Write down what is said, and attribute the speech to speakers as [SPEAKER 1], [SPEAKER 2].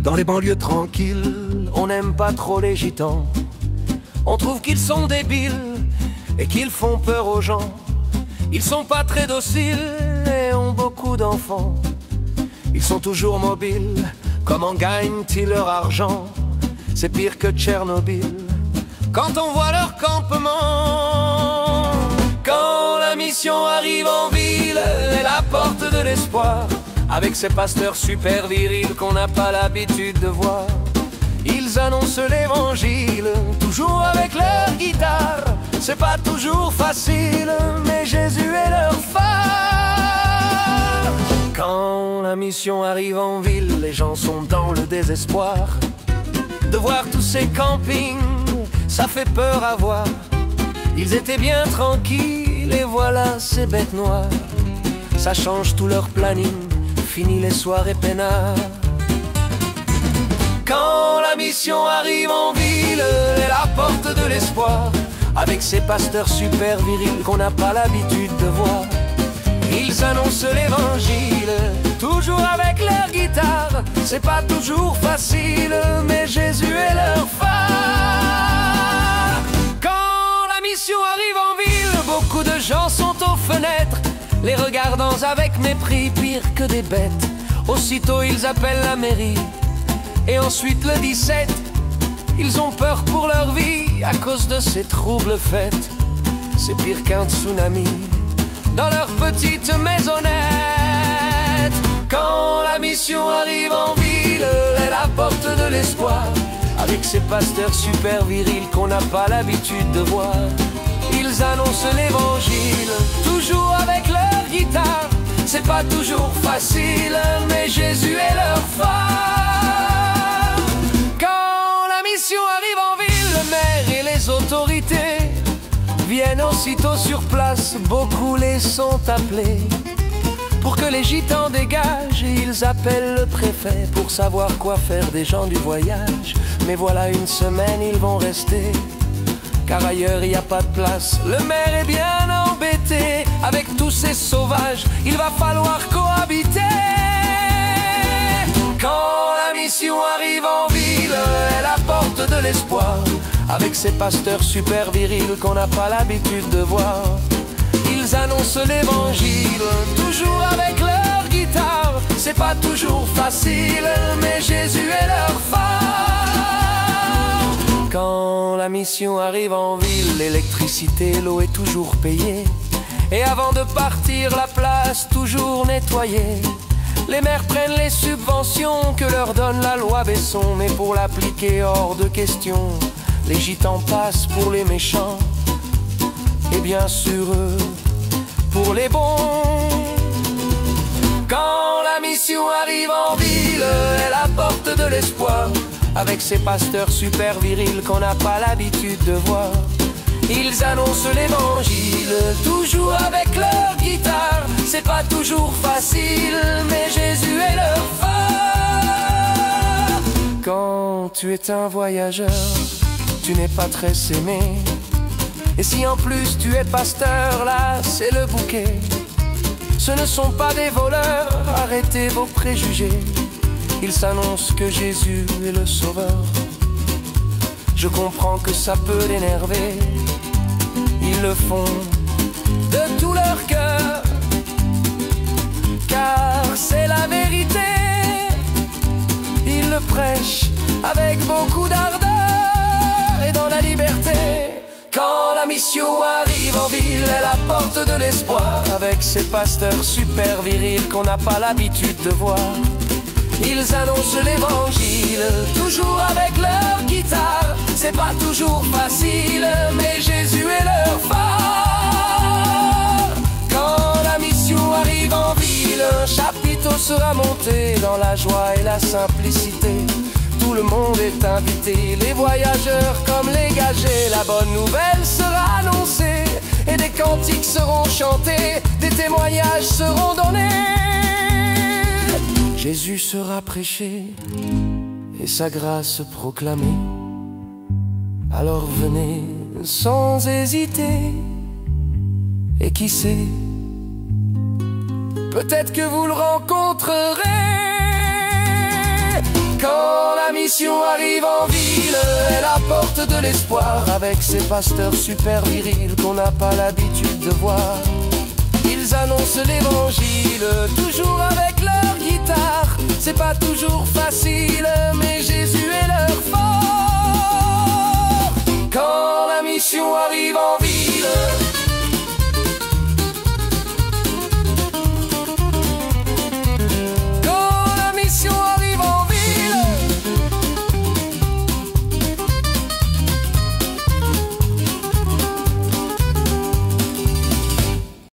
[SPEAKER 1] Dans les banlieues tranquilles, on n'aime pas trop les gitans. On trouve qu'ils sont débiles et qu'ils font peur aux gens. Ils sont pas très dociles et ont beaucoup d'enfants. Ils sont toujours mobiles, comment gagnent-ils leur argent? C'est pire que Tchernobyl quand on voit leur campement. Quand la mission arrive en ville, elle apporte de l'espoir, avec ces pasteurs super virils qu'on n'a pas l'habitude de voir. Ils annoncent l'évangile, toujours avec leur guitare. C'est pas toujours facile, mais Jésus est leur phare. Quand la mission arrive en ville, les gens sont dans le désespoir. De voir tous ces campings, ça fait peur à voir. Ils étaient bien tranquilles, et voilà ces bêtes noires. Ça change tout leur planning, fini les soirées peinards. Quand la mission arrive en ville, elle apporte de l'espoir, avec ces pasteurs super virils qu'on n'a pas l'habitude de voir. Ils annoncent l'évangile, toujours avec leur guitare. C'est pas toujours facile, mais Jésus est leur phare. Quand la mission arrive en ville, beaucoup de gens sont aux fenêtres, les regardant avec mépris, pire que des bêtes. Aussitôt ils appellent la mairie, et ensuite le 17, ils ont peur pour leur vie à cause de ces troubles fêtes. C'est pire qu'un tsunami dans leur petite maisonnette. Quand la mission arrive en ville, elle apporte de l'espoir, avec ces pasteurs super virils qu'on n'a pas l'habitude de voir. Ils annoncent l'évangile, toujours avec leur guitare. C'est pas toujours facile, mais Jésus est leur phare. Quand la mission arrive en ville, le maire et les autorités viennent aussitôt sur place, beaucoup les sont appelés. Pour que les gitans dégagent, ils appellent le préfet pour savoir quoi faire des gens du voyage. Mais voilà, une semaine ils vont rester, car ailleurs il n'y a pas de place. Le maire est bien embêté, avec tous ces sauvages, il va falloir cohabiter. Quand la mission arrive en ville, elle apporte de l'espoir, avec ces pasteurs super virils qu'on n'a pas l'habitude de voir. Ils annoncent l'évangile, toujours avec leur guitare. C'est pas toujours facile, mais Jésus est leur phare. Quand la mission arrive en ville, l'électricité, l'eau est toujours payée. Et avant de partir, la place toujours nettoyée. Les maires prennent les subventions que leur donne la loi Besson, mais pour l'appliquer hors de question, les gitans passent pour les méchants, et bien sûr eux pour les bons. Quand la mission arrive en ville, elle apporte de l'espoir, avec ces pasteurs super virils qu'on n'a pas l'habitude de voir. Ils annoncent l'évangile, toujours avec leur guitare. C'est pas toujours facile, mais Jésus est leur phare. Quand tu es un voyageur, tu n'es pas très aimé. Et si en plus tu es pasteur, là c'est le bouquet. Ce ne sont pas des voleurs, arrêtez vos préjugés. Ils s'annoncent que Jésus est le sauveur. Je comprends que ça peut l'énerver. Ils le font de tout leur cœur, car c'est la vérité. Ils le prêchent avec beaucoup d'ardeur et dans la liberté. Quand la mission arrive en ville, elle apporte de l'espoir, avec ces pasteurs super virils qu'on n'a pas l'habitude de voir. Ils annoncent l'évangile, toujours avec leur guitare. C'est pas toujours facile, mais Jésus est leur phare. Quand la mission arrive en ville, un chapiteau sera monté dans la joie et la simplicité. Tout le monde est invité, les voyageurs comme les gagés. La bonne nouvelle sera annoncée, et des cantiques seront chantés, des témoignages seront donnés. Jésus sera prêché et sa grâce proclamée. Alors venez sans hésiter, et qui sait, peut-être que vous le rencontrerez. Quand la mission arrive en ville, elle apporte de l'espoir avec ses pasteurs super virils qu'on n'a pas l'habitude de voir. Ils annoncent l'évangile, toujours avec leur guitare. C'est pas toujours facile